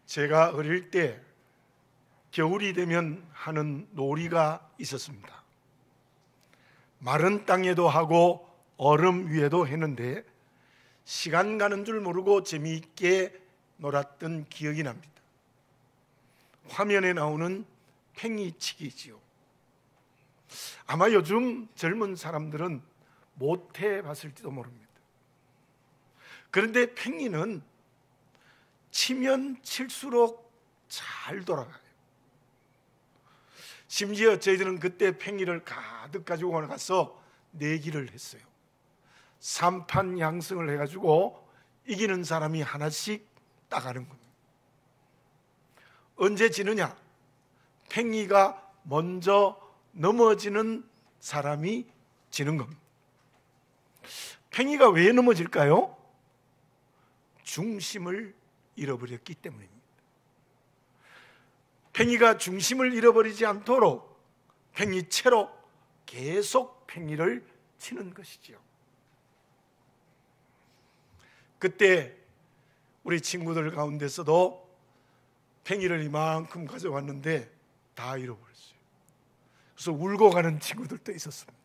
제가 어릴 때 겨울이 되면 하는 놀이가 있었습니다. 마른 땅에도 하고 얼음 위에도 했는데 시간 가는 줄 모르고 재미있게 놀았던 기억이 납니다. 화면에 나오는 팽이치기지요. 아마 요즘 젊은 사람들은 못 해봤을지도 모릅니다. 그런데 팽이는 치면 칠수록 잘 돌아가요. 심지어 저희들은 그때 팽이를 가득 가지고 나가서 내기를 했어요. 3판 양승을 해가지고 이기는 사람이 하나씩 따가는 겁니다. 언제 지느냐? 팽이가 먼저 넘어지는 사람이 지는 겁니다. 팽이가 왜 넘어질까요? 중심을 잃어버렸기 때문입니다. 팽이가 중심을 잃어버리지 않도록 팽이채로 계속 팽이를 치는 것이지요. 그때 우리 친구들 가운데서도 팽이를 이만큼 가져왔는데 다 잃어버렸어요. 그래서 울고 가는 친구들도 있었습니다.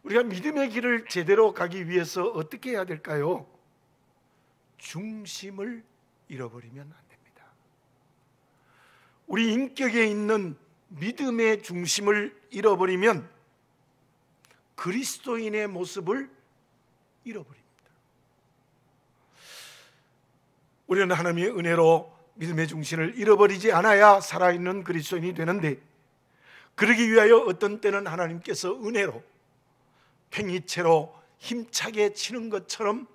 우리가 믿음의 길을 제대로 가기 위해서 어떻게 해야 될까요? 중심을 잃어버리면 안 됩니다. 우리 인격에 있는 믿음의 중심을 잃어버리면 그리스도인의 모습을 잃어버립니다. 우리는 하나님의 은혜로 믿음의 중심을 잃어버리지 않아야 살아있는 그리스도인이 되는데, 그러기 위하여 어떤 때는 하나님께서 은혜로 팽이채로 힘차게 치는 것처럼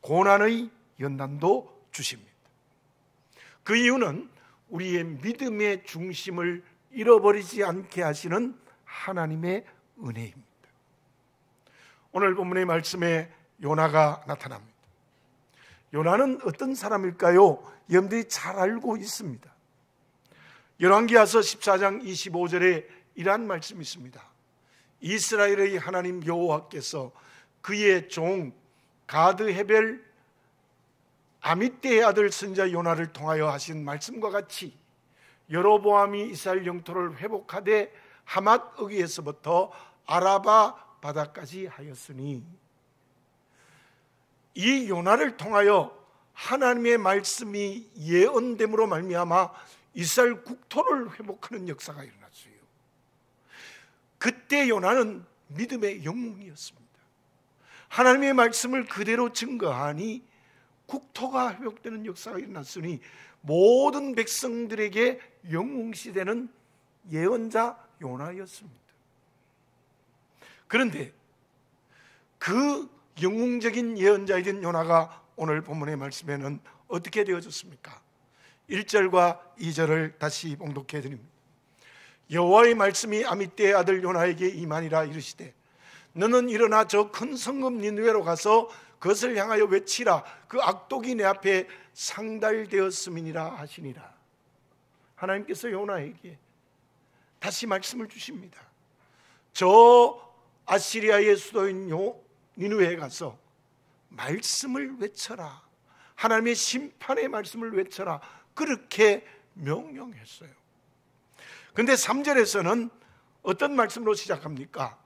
고난의 연단도 주십니다. 그 이유는 우리의 믿음의 중심을 잃어버리지 않게 하시는 하나님의 은혜입니다. 오늘 본문의 말씀에 요나가 나타납니다. 요나는 어떤 사람일까요? 여러분들이 잘 알고 있습니다. 열왕기하서 14장 25절에 이러한 말씀이 있습니다. 이스라엘의 하나님 여호와께서 그의 종 가드 헤벨 아미떼의 아들 선지자 요나를 통하여 하신 말씀과 같이 여로보암이 이스라엘 영토를 회복하되 하맛 어귀에서부터 아라바 바다까지 하였으니, 이 요나를 통하여 하나님의 말씀이 예언됨으로 말미암아 이스라엘 국토를 회복하는 역사가 일어났어요. 그때 요나는 믿음의 영웅이었습니다. 하나님의 말씀을 그대로 증거하니 국토가 회복되는 역사가 일어났으니 모든 백성들에게 영웅시되는 예언자 요나였습니다. 그런데 그 영웅적인 예언자이던 요나가 오늘 본문의 말씀에는 어떻게 되어졌습니까? 1절과 2절을 다시 봉독해 드립니다. 여호와의 말씀이 아미떼의 아들 요나에게 임하니라 이르시되, 너는 일어나 저 큰 성읍 니느웨로 가서 그것을 향하여 외치라. 그 악독이 내 앞에 상달되었음이니라 하시니라. 하나님께서 요나에게 다시 말씀을 주십니다. 저 아시리아의 수도인 니느웨에 가서 말씀을 외쳐라. 하나님의 심판의 말씀을 외쳐라. 그렇게 명령했어요. 그런데 3절에서는 어떤 말씀으로 시작합니까?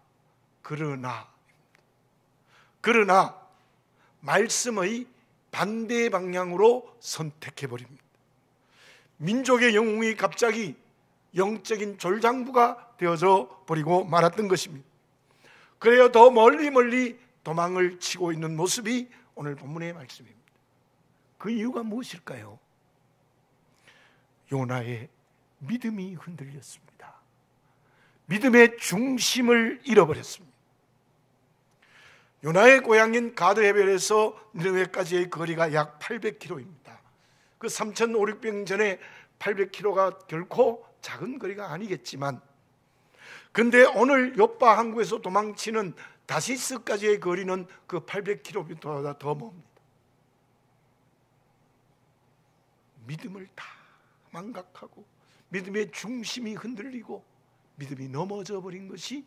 그러나 말씀의 반대 방향으로 선택해버립니다. 민족의 영웅이 갑자기 영적인 졸장부가 되어져 버리고 말았던 것입니다. 그래야 더 멀리 도망을 치고 있는 모습이 오늘 본문의 말씀입니다. 그 이유가 무엇일까요? 요나의 믿음이 흔들렸습니다. 믿음의 중심을 잃어버렸습니다. 요나의 고향인 가드 헤벨에서 니느웨까지의 거리가 약 800km입니다. 그 3,500년 전에 800km가 결코 작은 거리가 아니겠지만, 근데 오늘 요빠 항구에서 도망치는 다시스까지의 거리는 그 800km보다 더 멉니다. 믿음을 다 망각하고 믿음의 중심이 흔들리고 믿음이 넘어져 버린 것이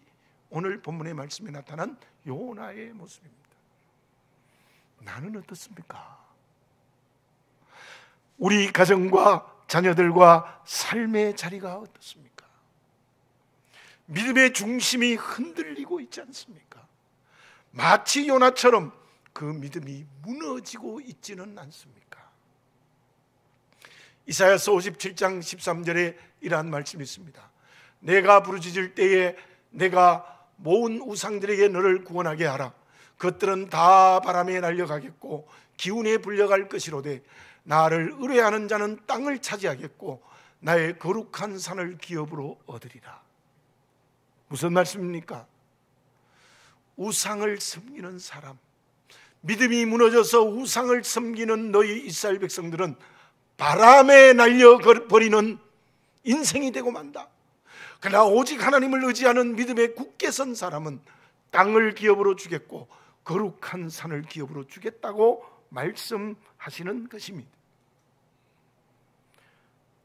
오늘 본문의 말씀에 나타난 요나의 모습입니다. 나는 어떻습니까? 우리 가정과 자녀들과 삶의 자리가 어떻습니까? 믿음의 중심이 흔들리고 있지 않습니까? 마치 요나처럼 그 믿음이 무너지고 있지는 않습니까? 이사야서 57장 13절에 이러한 말씀이 있습니다. 내가 부르짖을 때에 내가 모은 우상들에게 너를 구원하게 하라. 그것들은 다 바람에 날려가겠고 기운에 불려갈 것이로되 나를 의뢰하는 자는 땅을 차지하겠고 나의 거룩한 산을 기업으로 얻으리라. 무슨 말씀입니까? 우상을 섬기는 사람, 믿음이 무너져서 우상을 섬기는 너희 이스라엘 백성들은 바람에 날려버리는 인생이 되고 만다. 그러나 오직 하나님을 의지하는 믿음에 굳게 선 사람은 땅을 기업으로 주겠고 거룩한 산을 기업으로 주겠다고 말씀하시는 것입니다.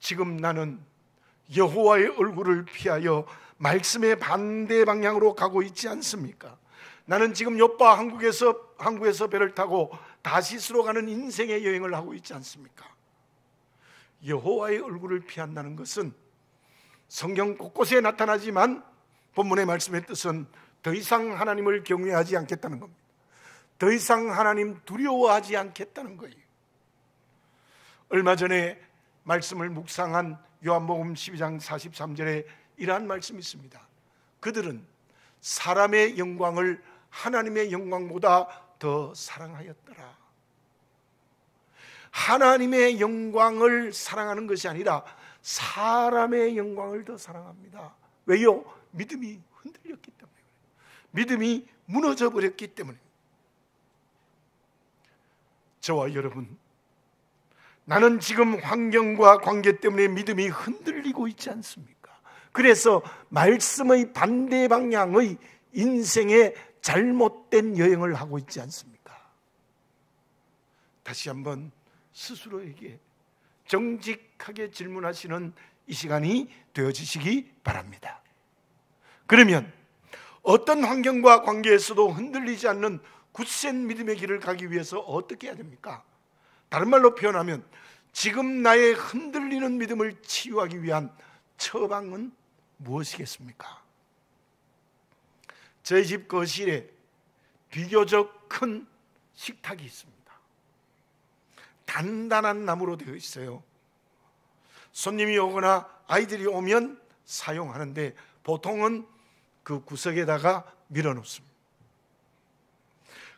지금 나는 여호와의 얼굴을 피하여 말씀의 반대 방향으로 가고 있지 않습니까? 나는 지금 욥바 항구에서 배를 타고 다시스로 가는 인생의 여행을 하고 있지 않습니까? 여호와의 얼굴을 피한다는 것은 성경 곳곳에 나타나지만 본문의 말씀의 뜻은 더 이상 하나님을 경외하지 않겠다는 겁니다. 더 이상 하나님 두려워하지 않겠다는 거예요. 얼마 전에 말씀을 묵상한 요한복음 12장 43절에 이러한 말씀이 있습니다. 그들은 사람의 영광을 하나님의 영광보다 더 사랑하였더라. 하나님의 영광을 사랑하는 것이 아니라 사람의 영광을 더 사랑합니다. 왜요? 믿음이 흔들렸기 때문에, 믿음이 무너져 버렸기 때문에. 저와 여러분, 나는 지금 환경과 관계 때문에 믿음이 흔들리고 있지 않습니까? 그래서 말씀의 반대 방향의 인생의 잘못된 여행을 하고 있지 않습니까? 다시 한번 스스로에게 정직하게 질문하시는 이 시간이 되어지시기 바랍니다. 그러면 어떤 환경과 관계에서도 흔들리지 않는 굳센 믿음의 길을 가기 위해서 어떻게 해야 됩니까? 다른 말로 표현하면 지금 나의 흔들리는 믿음을 치유하기 위한 처방은 무엇이겠습니까? 저희 집 거실에 비교적 큰 식탁이 있습니다. 단단한 나무로 되어 있어요. 손님이 오거나 아이들이 오면 사용하는데 보통은 그 구석에다가 밀어놓습니다.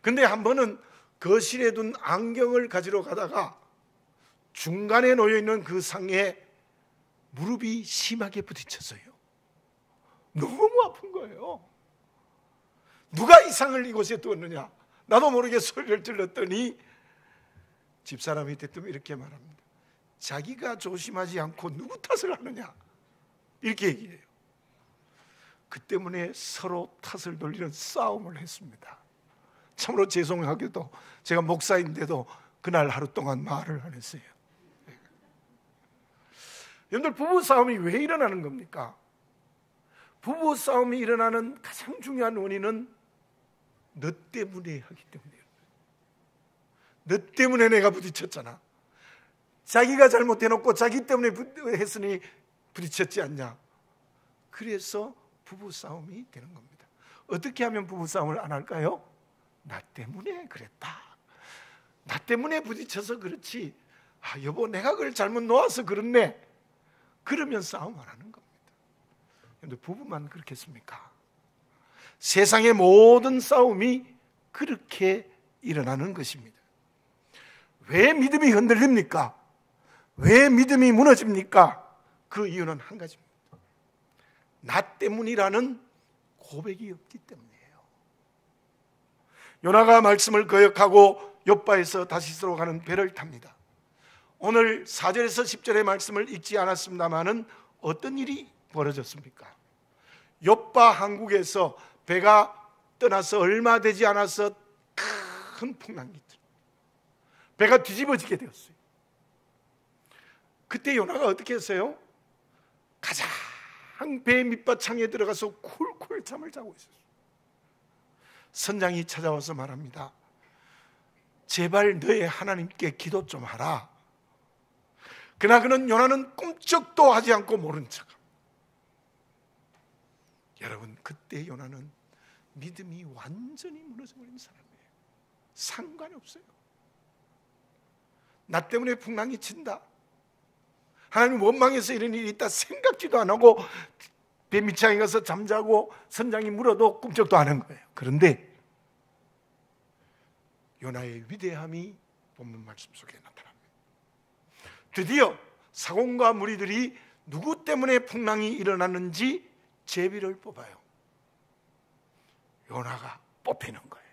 근데 한 번은 거실에 둔 안경을 가지러 가다가 중간에 놓여있는 그 상에 무릎이 심하게 부딪혔어요. 너무 아픈 거예요. 누가 이 상을 이곳에 두었느냐? 나도 모르게 소리를 질렀더니 집사람이 대뜸 이렇게 말합니다. 자기가 조심하지 않고 누구 탓을 하느냐? 이렇게 얘기해요. 그 때문에 서로 탓을 돌리는 싸움을 했습니다. 참으로 죄송하게도 제가 목사인데도 그날 하루 동안 말을 안 했어요. 여러분들, 부부싸움이 왜 일어나는 겁니까? 부부싸움이 일어나는 가장 중요한 원인은 너 때문에 하기 때문이에요. 너 때문에 내가 부딪혔잖아. 자기가 잘못해놓고 자기 때문에 했으니 부딪혔지 않냐. 그래서 부부싸움이 되는 겁니다. 어떻게 하면 부부싸움을 안 할까요? 나 때문에 그랬다. 나 때문에 부딪혀서 그렇지. 아, 여보, 내가 그걸 잘못 놓아서 그렇네. 그러면 싸움 안 하는 겁니다. 그런데 부부만 그렇겠습니까? 세상의 모든 싸움이 그렇게 일어나는 것입니다. 왜 믿음이 흔들립니까? 왜 믿음이 무너집니까? 그 이유는 한 가지입니다. 나 때문이라는 고백이 없기 때문이에요. 요나가 말씀을 거역하고 욥바에서 다시스로 가는 배를 탑니다. 오늘 4절에서 10절의 말씀을 읽지 않았습니다마는 어떤 일이 벌어졌습니까? 욥바 항구에서 배가 떠나서 얼마 되지 않아서 큰 풍랑이 있죠. 배가 뒤집어지게 되었어요. 그때 요나가 어떻게 했어요? 가장 배 밑바창에 들어가서 쿨쿨 잠을 자고 있었어요. 선장이 찾아와서 말합니다. 제발 너의 하나님께 기도 좀 하라. 그러나 그는 요나는 꿈쩍도 하지 않고 모른 척. 여러분, 그때 요나는 믿음이 완전히 무너져버린 사람이에요. 상관이 없어요. 나 때문에 풍랑이 친다, 하나님 원망해서 이런 일이 있다 생각지도 안 하고 배 밑창에 가서 잠자고 선장이 물어도 꿈쩍도 안 한 거예요. 그런데 요나의 위대함이 본문 말씀 속에 나타납니다. 드디어 사공과 무리들이 누구 때문에 풍랑이 일어났는지 제비를 뽑아요. 요나가 뽑히는 거예요.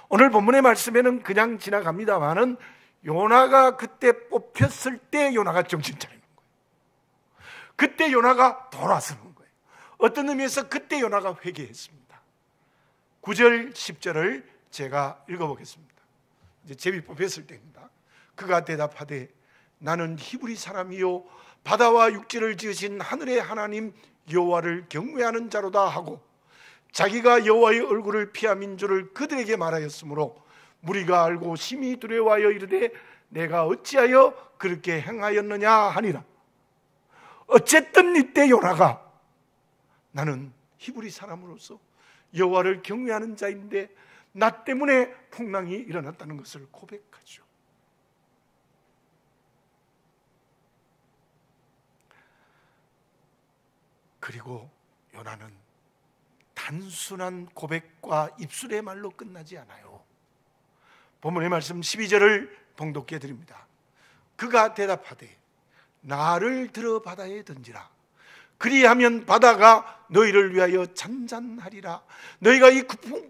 오늘 본문의 말씀에는 그냥 지나갑니다만은 요나가 그때 뽑혔을 때 요나가 정신 차리는 거예요. 그때 요나가 돌아서는 거예요. 어떤 의미에서 그때 요나가 회개했습니다. 9절 10절을 제가 읽어보겠습니다. 이제 제비 뽑혔을 때입니다. 그가 대답하되 나는 히브리 사람이요 바다와 육지를 지으신 하늘의 하나님 여호와를 경외하는 자로다 하고 자기가 여호와의 얼굴을 피함인 줄을 그들에게 말하였으므로 무리가 알고 심히 두려워하여 이르되 내가 어찌하여 그렇게 행하였느냐 하니라. 어쨌든 이때 요나가 나는 히브리 사람으로서 여호와를 경외하는 자인데 나 때문에 풍랑이 일어났다는 것을 고백하죠. 그리고 요나는 단순한 고백과 입술의 말로 끝나지 않아요. 본문의 말씀 12절을 봉독해 드립니다. 그가 대답하되 나를 들어 바다에 던지라. 그리하면 바다가 너희를 위하여 잔잔하리라. 너희가 이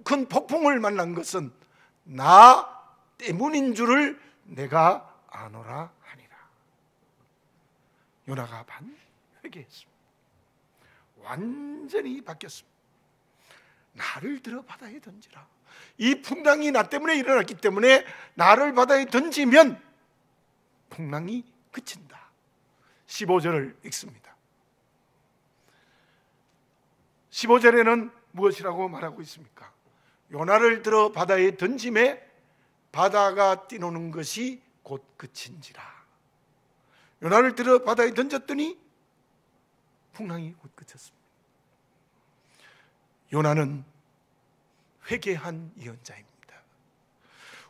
큰 폭풍을 만난 것은 나 때문인 줄을 내가 아노라 하니라. 요나가 회개했습니다. 완전히 바뀌었습니다. 나를 들어 바다에 던지라. 이 풍랑이 나 때문에 일어났기 때문에 나를 바다에 던지면 풍랑이 그친다. 15절을 읽습니다. 15절에는 무엇이라고 말하고 있습니까? 요나를 들어 바다에 던짐에 바다가 뛰노는 것이 곧 그친지라. 요나를 들어 바다에 던졌더니 풍랑이 곧 그쳤습니다. 요나는 회개한 예언자입니다.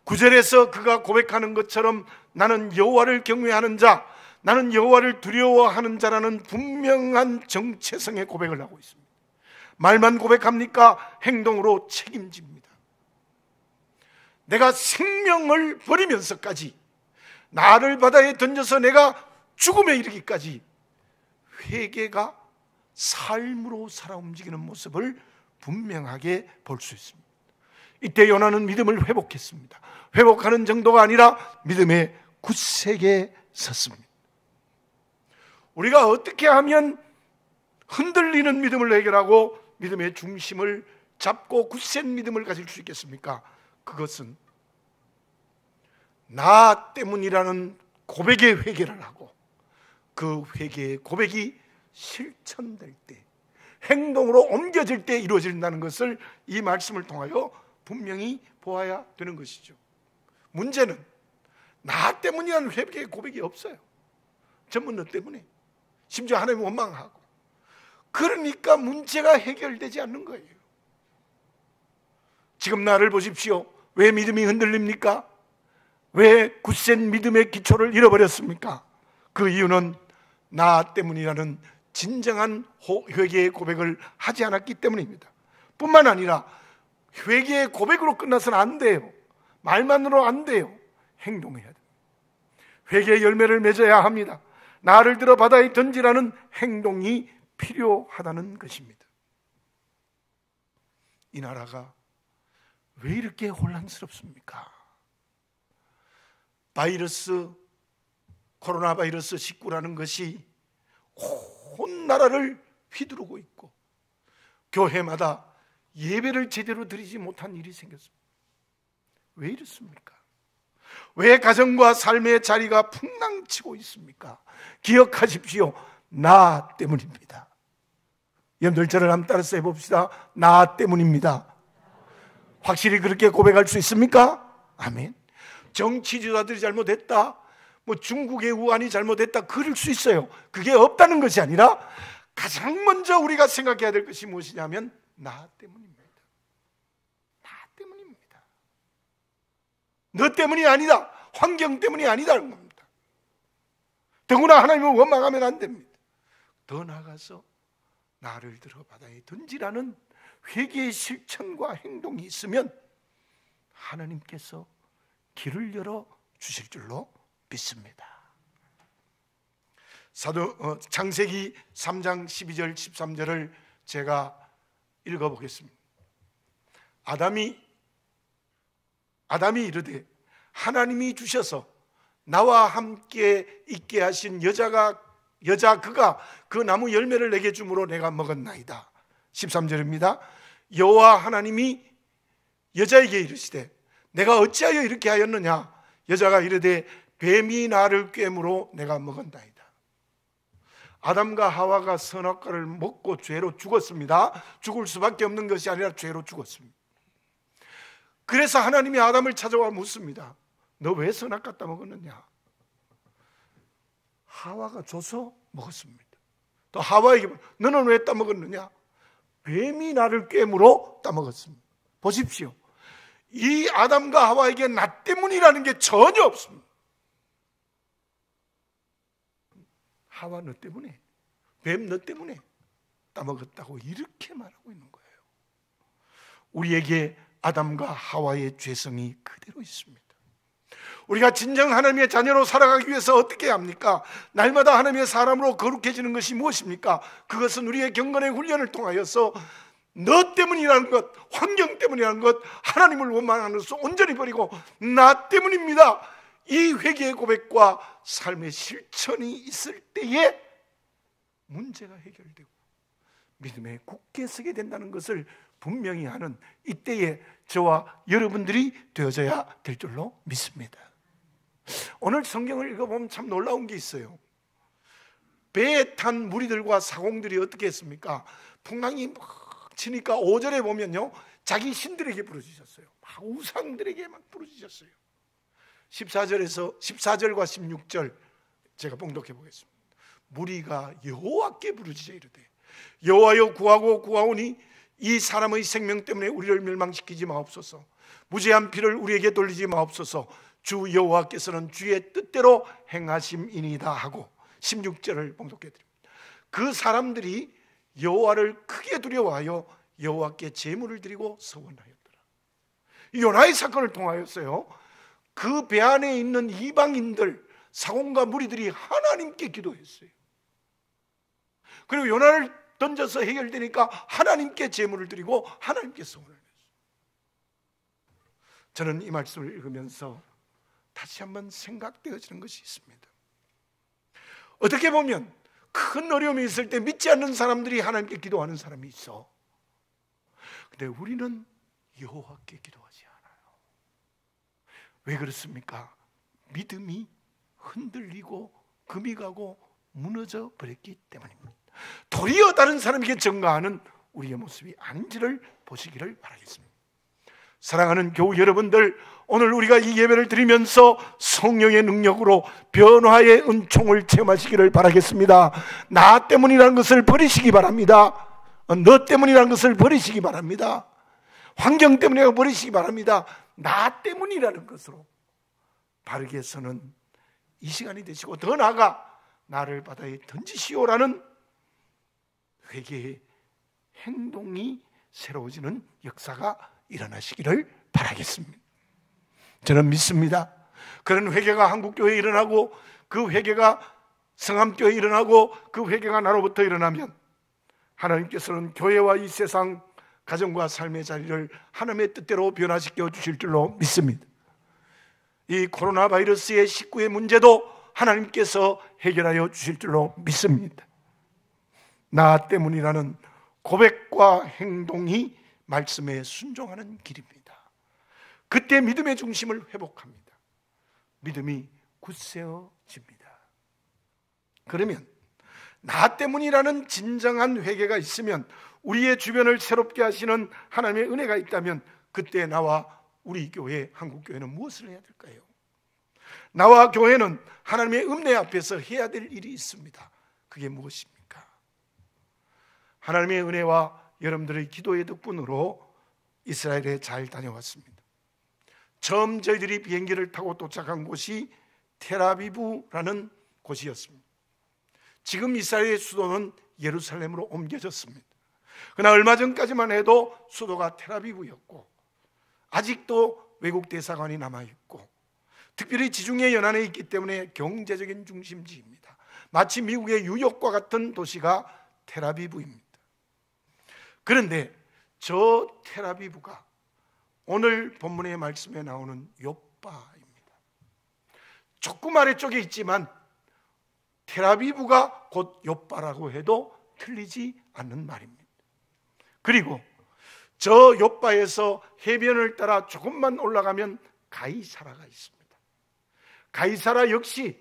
9절에서 그가 고백하는 것처럼 나는 여호와를 경외하는 자, 나는 여호와를 두려워하는 자라는 분명한 정체성의 고백을 하고 있습니다. 말만 고백합니까? 행동으로 책임집니다. 내가 생명을 버리면서까지 나를 바다에 던져서 내가 죽음에 이르기까지 회개가 삶으로 살아 움직이는 모습을 분명하게 볼 수 있습니다. 이때 요나는 믿음을 회복했습니다. 회복하는 정도가 아니라 믿음의 굳세게 섰습니다. 우리가 어떻게 하면 흔들리는 믿음을 해결하고 믿음의 중심을 잡고 굳센 믿음을 가질 수 있겠습니까? 그것은 나 때문이라는 고백의 회개를 하고 그 회개의 고백이 실천될 때, 행동으로 옮겨질 때 이루어진다는 것을 이 말씀을 통하여 분명히 보아야 되는 것이죠. 문제는 나 때문이라는 회개의 고백이 없어요. 전부 너 때문에. 심지어 하나님 원망하고. 그러니까 문제가 해결되지 않는 거예요. 지금 나를 보십시오. 왜 믿음이 흔들립니까? 왜 굳센 믿음의 기초를 잃어버렸습니까? 그 이유는 나 때문이라는 진정한 회개의 고백을 하지 않았기 때문입니다. 뿐만 아니라 회개의 고백으로 끝나서는 안 돼요. 말만으로 안 돼요. 행동해야 돼요. 회개의 열매를 맺어야 합니다. 나를 들어 바다에 던지라는 행동이 필요하다는 것입니다. 이 나라가 왜 이렇게 혼란스럽습니까? 코로나 바이러스 19라는 것이 온 나라를 휘두르고 있고 교회마다 예배를 제대로 드리지 못한 일이 생겼습니다. 왜 이렇습니까? 왜 가정과 삶의 자리가 풍랑치고 있습니까? 기억하십시오. 나 때문입니다. 여러분들 저를 한번 따라서 해봅시다. 나 때문입니다. 확실히 그렇게 고백할 수 있습니까? 아멘. 정치 지도자들이 잘못했다, 뭐 중국의 우한이 잘못했다 그럴 수 있어요. 그게 없다는 것이 아니라 가장 먼저 우리가 생각해야 될 것이 무엇이냐면 나 때문입니다. 나 때문입니다. 너 때문이 아니다. 환경 때문이 아니다는 겁니다. 더구나 하나님을 원망하면 안 됩니다. 더 나아가서 나를 들어 바다에 던지라는 회개의 실천과 행동이 있으면 하나님께서 길을 열어 주실 줄로 믿습니다. 창세기 3장 12절 13절을 제가 읽어보겠습니다. 아담이 이르되 하나님이 주셔서 나와 함께 있게 하신 여자 그가 그 나무 열매를 내게 주므로 내가 먹었나이다. 13절입니다. 여호와 하나님이 여자에게 이르시되 내가 어찌하여 이렇게 하였느냐. 여자가 이르되 뱀이 나를 꿰므로 내가 먹었나이다. 아담과 하와가 선악과를 먹고 죄로 죽었습니다. 죽을 수밖에 없는 것이 아니라 죄로 죽었습니다. 그래서 하나님이 아담을 찾아와 묻습니다. 너 왜 선악과 따먹었느냐? 하와가 줘서 먹었습니다. 또 하와에게 너는 왜 따먹었느냐? 뱀이 나를 꿰므로 따먹었습니다. 보십시오. 이 아담과 하와에게 나 때문이라는 게 전혀 없습니다. 하와 너 때문에, 뱀 너 때문에 따먹었다고 이렇게 말하고 있는 거예요. 우리에게 아담과 하와의 죄성이 그대로 있습니다. 우리가 진정 하나님의 자녀로 살아가기 위해서 어떻게 합니까? 날마다 하나님의 사람으로 거룩해지는 것이 무엇입니까? 그것은 우리의 경건의 훈련을 통하여서 너 때문이라는 것, 환경 때문이라는 것, 하나님을 원망하는 것을 온전히 버리고 나 때문입니다. 이 회개의 고백과 삶의 실천이 있을 때에 문제가 해결되고 믿음에 굳게 서게 된다는 것을 분명히 하는 이때에 저와 여러분들이 되어져야 될 줄로 믿습니다. 오늘 성경을 읽어보면 참 놀라운 게 있어요. 배에 탄 무리들과 사공들이 어떻게 했습니까? 풍랑이 막 치니까 5절에 보면요, 자기 신들에게 부르짖었어요. 막 우상들에게 막 부르짖었어요. 14절과 16절 제가 봉독해 보겠습니다. 무리가 여호와께 부르짖어 이르되 여호와여 구하고 구하오니 이 사람의 생명 때문에 우리를 멸망시키지 마옵소서. 무죄한 피를 우리에게 돌리지 마옵소서. 주 여호와께서는 주의 뜻대로 행하심이니이다 하고 16절을 봉독해 드립니다. 그 사람들이 여호와를 크게 두려워하여 여호와께 제물을 드리고 서원하였더라. 요나의 사건을 통하였어요. 그 배 안에 있는 이방인들 사공과 무리들이 하나님께 기도했어요. 그리고 요나를 던져서 해결되니까 하나님께 제물을 드리고 하나님께 서원을 했어요. 저는 이 말씀을 읽으면서 다시 한번 생각되어지는 것이 있습니다. 어떻게 보면 큰 어려움이 있을 때 믿지 않는 사람들이 하나님께 기도하는 사람이 있어. 근데 우리는 여호와께 기도하지 않아요. 왜 그렇습니까? 믿음이 흔들리고 금이 가고 무너져 버렸기 때문입니다. 도리어 다른 사람에게 전가하는 우리의 모습이 아닌지를 보시기를 바라겠습니다. 사랑하는 교우 여러분들, 오늘 우리가 이 예배를 드리면서 성령의 능력으로 변화의 은총을 체험하시기를 바라겠습니다. 나 때문이라는 것을 버리시기 바랍니다. 너 때문이라는 것을 버리시기 바랍니다. 환경 때문에 버리시기 바랍니다. 나 때문이라는 것으로 바르게 서는 이 시간이 되시고, 더 나아가 나를 바다에 던지시오라는 회개의 행동이 새로워지는 역사가 일어나시기를 바라겠습니다. 저는 믿습니다. 그런 회개가 한국교회에 일어나고, 그 회개가 성함교회에 일어나고, 그 회개가 나로부터 일어나면 하나님께서는 교회와 이 세상 가정과 삶의 자리를 하나님의 뜻대로 변화시켜 주실 줄로 믿습니다. 이 코로나 바이러스의 19의 문제도 하나님께서 해결하여 주실 줄로 믿습니다. 나 때문이라는 고백과 행동이 말씀에 순종하는 길입니다. 그때 믿음의 중심을 회복합니다. 믿음이 굳세어집니다. 그러면 나 때문이라는 진정한 회개가 있으면, 우리의 주변을 새롭게 하시는 하나님의 은혜가 있다면, 그때 나와 우리 교회, 한국교회는 무엇을 해야 될까요? 나와 교회는 하나님의 은혜 앞에서 해야 될 일이 있습니다. 그게 무엇입니까? 하나님의 은혜와 여러분들의 기도의 덕분으로 이스라엘에 잘 다녀왔습니다. 처음 저희들이 비행기를 타고 도착한 곳이 텔아비브라는 곳이었습니다. 지금 이스라엘의 수도는 예루살렘으로 옮겨졌습니다. 그러나 얼마 전까지만 해도 수도가 텔아비브였고 아직도 외국 대사관이 남아있고 특별히 지중해 연안에 있기 때문에 경제적인 중심지입니다. 마치 미국의 뉴욕과 같은 도시가 텔아비브입니다. 그런데 저 텔아비브가 오늘 본문의 말씀에 나오는 요빠입니다. 조금 아래쪽에 있지만 텔아비브가 곧 요빠라고 해도 틀리지 않는 말입니다. 그리고 저 요빠에서 해변을 따라 조금만 올라가면 가이사라가 있습니다. 가이사라 역시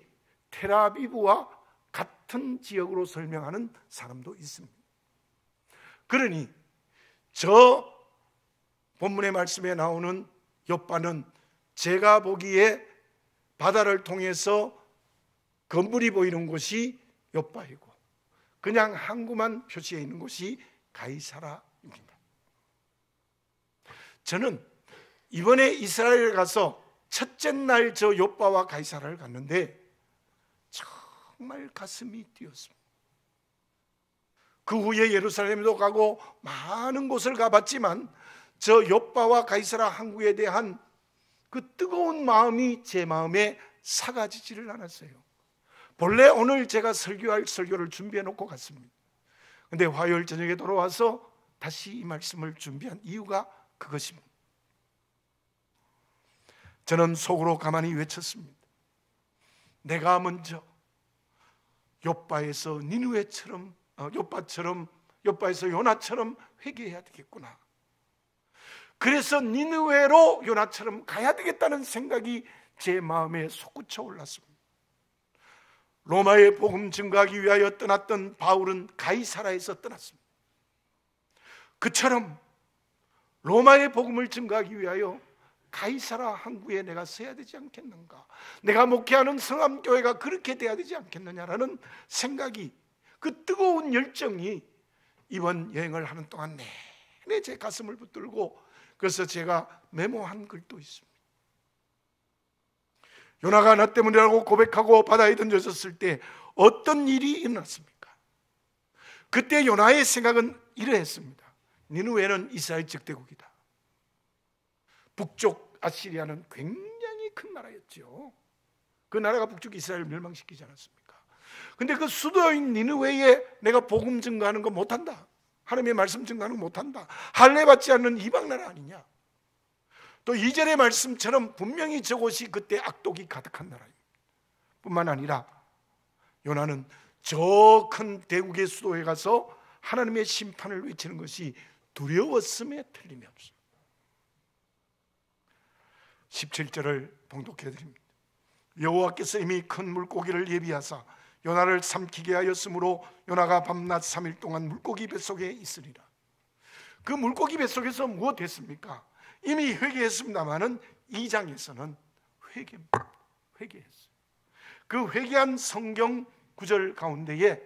텔아비브와 같은 지역으로 설명하는 사람도 있습니다. 그러니 저 본문의 말씀에 나오는 요빠는 제가 보기에 바다를 통해서 건물이 보이는 곳이 요빠이고 그냥 항구만 표시해 있는 곳이 가이사라입니다. 저는 이번에 이스라엘 가서 첫째 날 저 요빠와 가이사라를 갔는데 정말 가슴이 뛰었습니다. 그 후에 예루살렘도 가고 많은 곳을 가봤지만 저 요빠와 가이사라 항구에 대한 그 뜨거운 마음이 제 마음에 사가지지를 않았어요. 본래 오늘 제가 설교할 설교를 준비해 놓고 갔습니다. 그런데 화요일 저녁에 돌아와서 다시 이 말씀을 준비한 이유가 그것입니다. 저는 속으로 가만히 외쳤습니다. 내가 먼저 요빠에서 니느웨처럼 요빠에서 요나처럼 회개해야 되겠구나. 그래서 니느웨로 요나처럼 가야 되겠다는 생각이 제 마음에 솟구쳐 올랐습니다. 로마의 복음 증거하기 위하여 떠났던 바울은 가이사라에서 떠났습니다. 그처럼 로마의 복음을 증거하기 위하여 가이사라 항구에 내가 서야 되지 않겠는가, 내가 목회하는 성암교회가 그렇게 돼야 되지 않겠느냐라는 생각이, 그 뜨거운 열정이 이번 여행을 하는 동안 내내 제 가슴을 붙들고, 그래서 제가 메모한 글도 있습니다. 요나가 나 때문이라고 고백하고 바다에 던져졌을 때 어떤 일이 일어났습니까? 그때 요나의 생각은 이러했습니다. 니느웨는 이스라엘 적대국이다. 북쪽 아시리아는 굉장히 큰 나라였죠. 그 나라가 북쪽 이스라엘을 멸망시키지 않았습니까? 근데 그 수도인 니느웨에 내가 복음 증거하는 거 못한다, 하나님의 말씀 증거하는 거 못한다, 할례 받지 않는 이방 나라 아니냐. 또 2절의 말씀처럼 분명히 저곳이 그때 악독이 가득한 나라입니다. 뿐만 아니라 요나는 저 큰 대국의 수도에 가서 하나님의 심판을 외치는 것이 두려웠음에 틀림이 없습니다. 17절을 봉독해 드립니다. 여호와께서 이미 큰 물고기를 예비하사 요나를 삼키게 하였으므로 요나가 밤낮 3일 동안 물고기 뱃속에 있으리라. 그 물고기 뱃속에서 무엇 했습니까? 이미 회개했습니다마는 2장에서는 회개했어요. 그 회개한 성경 구절 가운데에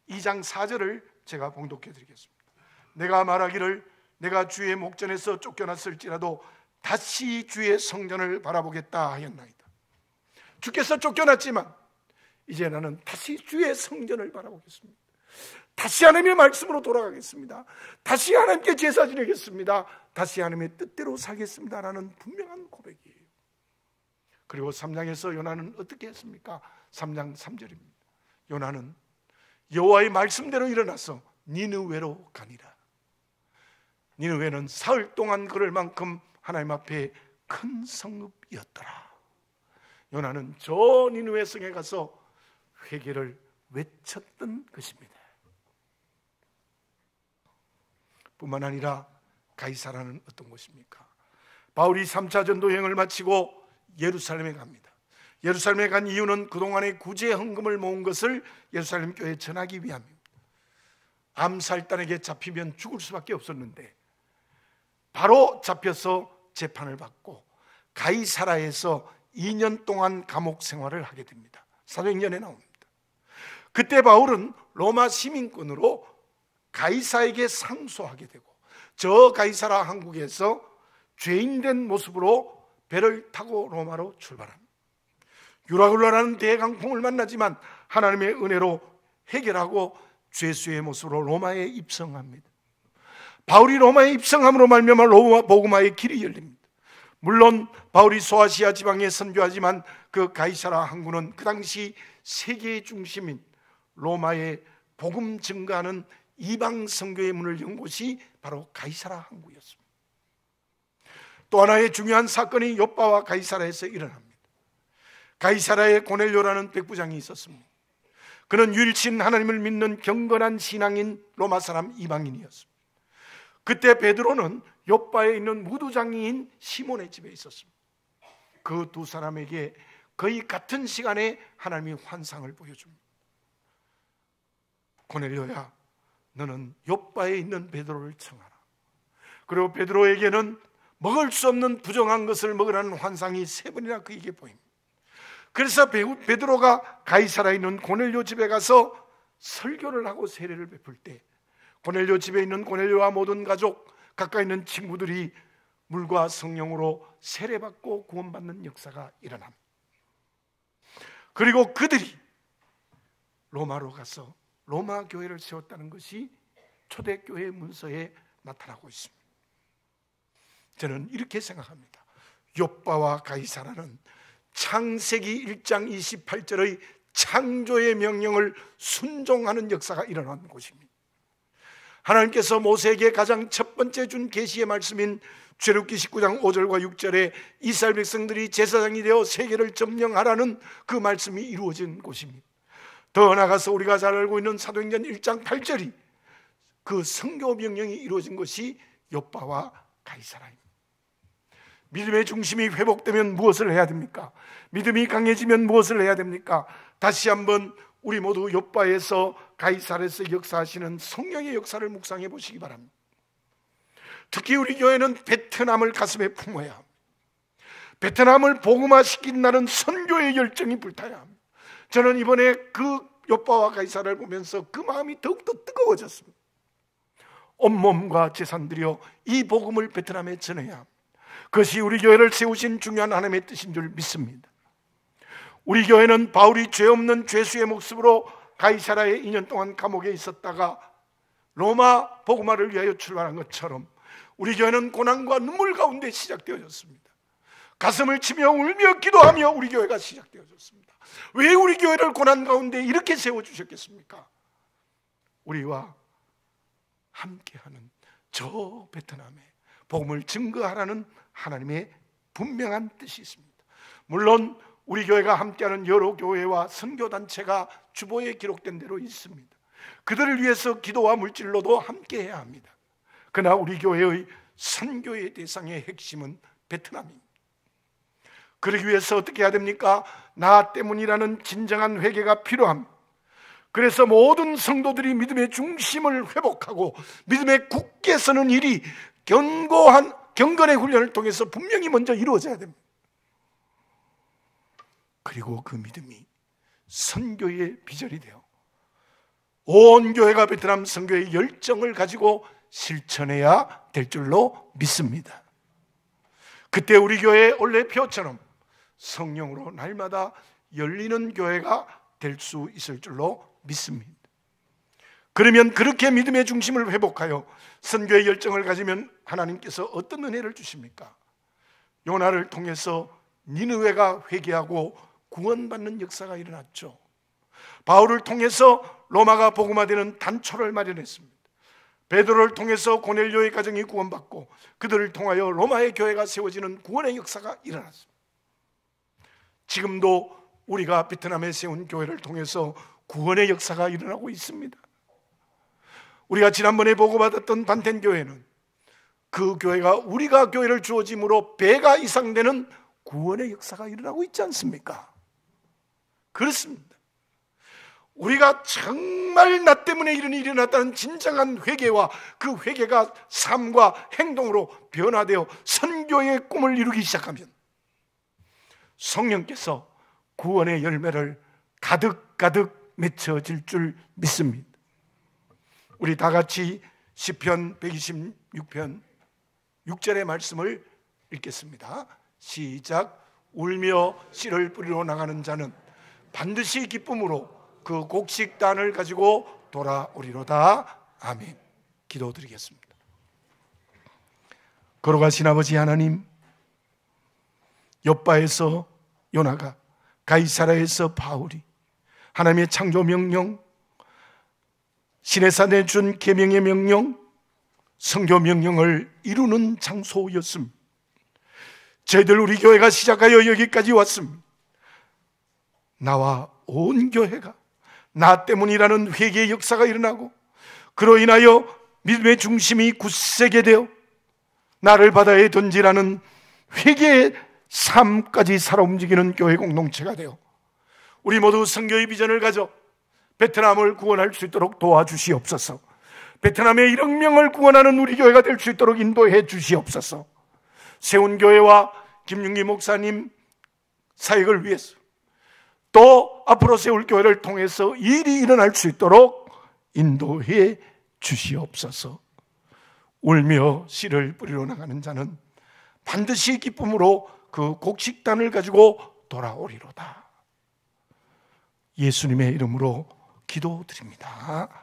2장 4절을 제가 봉독해 드리겠습니다. 내가 말하기를 내가 주의 목전에서 쫓겨났을지라도 다시 주의 성전을 바라보겠다 하였나이다. 주께서 쫓겨났지만 이제 나는 다시 주의 성전을 바라보겠습니다. 다시 하나님의 말씀으로 돌아가겠습니다. 다시 하나님께 제사 지내겠습니다. 다시 하나님의 뜻대로 살겠습니다 라는 분명한 고백이에요. 그리고 3장에서 요나는 어떻게 했습니까? 3장 3절입니다. 요나는 여호와의 말씀대로 일어나서 니느웨로 가니라. 니느웨는 사흘 동안 걸을 만큼 하나님 앞에 큰 성읍이었더라. 요나는 저 니느웨 성에 가서 회개를 외쳤던 것입니다. 뿐만 아니라 가이사라는 어떤 곳입니까? 바울이 3차 전도 여행을 마치고 예루살렘에 갑니다. 예루살렘에 간 이유는 그동안의 구제 헌금을 모은 것을 예루살렘 교회에 전하기 위함입니다. 암살단에게 잡히면 죽을 수밖에 없었는데 바로 잡혀서 재판을 받고 가이사라에서 2년 동안 감옥 생활을 하게 됩니다. 사도행전에 나옵니다. 그때 바울은 로마 시민권으로 가이사에게 상소하게 되고, 저 가이사라 항국에서 죄인된 모습으로 배를 타고 로마로 출발합니다. 유라굴라라는 대강풍을 만나지만 하나님의 은혜로 해결하고 죄수의 모습으로 로마에 입성합니다. 바울이 로마에 입성함으로 말미암아 로마 복음화의 길이 열립니다. 물론 바울이 소아시아 지방에 선교하지만 그 가이사라 항구는 그 당시 세계의 중심인 로마에 복음 증가하는 이방 선교의 문을 연 곳이 바로 가이사라 항구였습니다. 또 하나의 중요한 사건이 욥바와 가이사라에서 일어납니다. 가이사라에 고넬료라는 백부장이 있었습니다. 그는 유일신 하나님을 믿는 경건한 신앙인 로마 사람 이방인이었습니다. 그때 베드로는 욥바에 있는 무두장이인 시몬의 집에 있었습니다. 그 두 사람에게 거의 같은 시간에 하나님이 환상을 보여줍니다. 고넬료야, 너는 욥바에 있는 베드로를 청하라. 그리고 베드로에게는 먹을 수 없는 부정한 것을 먹으라는 환상이 3번이나 그에게 보입니다. 그래서 베드로가 가이사라에 있는 고넬료 집에 가서 설교를 하고 세례를 베풀 때 고넬료 집에 있는 고넬료와 모든 가족, 가까이 있는 친구들이 물과 성령으로 세례받고 구원받는 역사가 일어납니다. 그리고 그들이 로마로 가서 로마 교회를 세웠다는 것이 초대교회 문서에 나타나고 있습니다. 저는 이렇게 생각합니다. 욥바와 가이사라는 창세기 1장 28절의 창조의 명령을 순종하는 역사가 일어난 곳입니다. 하나님께서 모세에게 가장 첫 번째 준 계시의 말씀인 출애굽기 19장 5절과 6절에 이스라엘 백성들이 제사장이 되어 세계를 점령하라는 그 말씀이 이루어진 곳입니다. 더 나아가서 우리가 잘 알고 있는 사도행전 1장 8절이 그 선교 명령이 이루어진 것이 욥바와 가이사라입니다. 믿음의 중심이 회복되면 무엇을 해야 됩니까? 믿음이 강해지면 무엇을 해야 됩니까? 다시 한번 우리 모두 욥바에서 가이사라에서 역사하시는 성령의 역사를 묵상해 보시기 바랍니다. 특히 우리 교회는 베트남을 가슴에 품어야 합니다. 베트남을 복음화시킨다는 선교의 열정이 불타야 합니다. 저는 이번에 그 욥바와 가이사라를 보면서 그 마음이 더욱더 뜨거워졌습니다. 온몸과 재산 들여 이 복음을 베트남에 전해야 합니다. 그것이 우리 교회를 세우신 중요한 하나님의 뜻인 줄 믿습니다. 우리 교회는 바울이 죄 없는 죄수의 모습으로 가이사라에 2년 동안 감옥에 있었다가 로마 복음화를 위하여 출발한 것처럼 우리 교회는 고난과 눈물 가운데 시작되어졌습니다. 가슴을 치며 울며 기도하며 우리 교회가 시작되어졌습니다. 왜 우리 교회를 고난 가운데 이렇게 세워주셨겠습니까? 우리와 함께하는 저 베트남에 복음을 증거하라는 하나님의 분명한 뜻이 있습니다. 물론 우리 교회가 함께하는 여러 교회와 선교단체가 주보에 기록된 대로 있습니다. 그들을 위해서 기도와 물질로도 함께해야 합니다. 그러나 우리 교회의 선교의 대상의 핵심은 베트남입니다. 그러기 위해서 어떻게 해야 됩니까? 나 때문이라는 진정한 회개가 필요합니다. 그래서 모든 성도들이 믿음의 중심을 회복하고 믿음에 굳게 서는 일이 경건의 훈련을 통해서 분명히 먼저 이루어져야 됩니다. 그리고 그 믿음이 선교의 비전이 되어 온 교회가 베트남 선교의 열정을 가지고 실천해야 될 줄로 믿습니다. 그때 우리 교회의 올레표처럼 성령으로 날마다 열리는 교회가 될 수 있을 줄로 믿습니다. 그러면 그렇게 믿음의 중심을 회복하여 선교의 열정을 가지면 하나님께서 어떤 은혜를 주십니까? 요나를 통해서 니느웨가 회개하고 구원받는 역사가 일어났죠. 바울을 통해서 로마가 복음화되는 단초를 마련했습니다. 베드로를 통해서 고넬료의 가정이 구원받고 그들을 통하여 로마의 교회가 세워지는 구원의 역사가 일어났습니다. 지금도 우리가 베트남에 세운 교회를 통해서 구원의 역사가 일어나고 있습니다. 우리가 지난번에 보고받았던 반텐 교회는 그 교회가 우리가 교회를 주어짐으로 배가 이상 되는 구원의 역사가 일어나고 있지 않습니까? 그렇습니다. 우리가 정말 나 때문에 이런 일이 일어났다는 진정한 회개와 그 회개가 삶과 행동으로 변화되어 선교의 꿈을 이루기 시작하면 성령께서 구원의 열매를 가득가득 맺혀질 줄 믿습니다. 우리 다 같이 시편 126편 6절의 말씀을 읽겠습니다. 시작. 울며 씨를 뿌리러 나가는 자는 반드시 기쁨으로 그 곡식단을 가지고 돌아오리로다. 아멘. 기도드리겠습니다. 걸어가신 아버지 하나님, 욥바에서 요나가, 가이사라에서 바울이 하나님의 창조 명령, 시내산에 준 계명의 명령, 선교 명령을 이루는 장소였습니다. 저희들 우리 교회가 시작하여 여기까지 왔습니다. 나와 온 교회가 나 때문이라는 회개의 역사가 일어나고, 그로 인하여 믿음의 중심이 굳세게 되어 나를 바다에 던지라는 회개의 삶까지 살아 움직이는 교회 공동체가 되어 우리 모두 선교의 비전을 가져 베트남을 구원할 수 있도록 도와주시옵소서. 베트남의 1억 명을 구원하는 우리 교회가 될 수 있도록 인도해 주시옵소서. 세운교회와 김윤기 목사님 사역을 위해서, 또 앞으로 세울 교회를 통해서 일이 일어날 수 있도록 인도해 주시옵소서. 울며 씨를 뿌리러 나가는 자는 반드시 기쁨으로 그 곡식단을 가지고 돌아오리로다. 예수님의 이름으로 기도드립니다.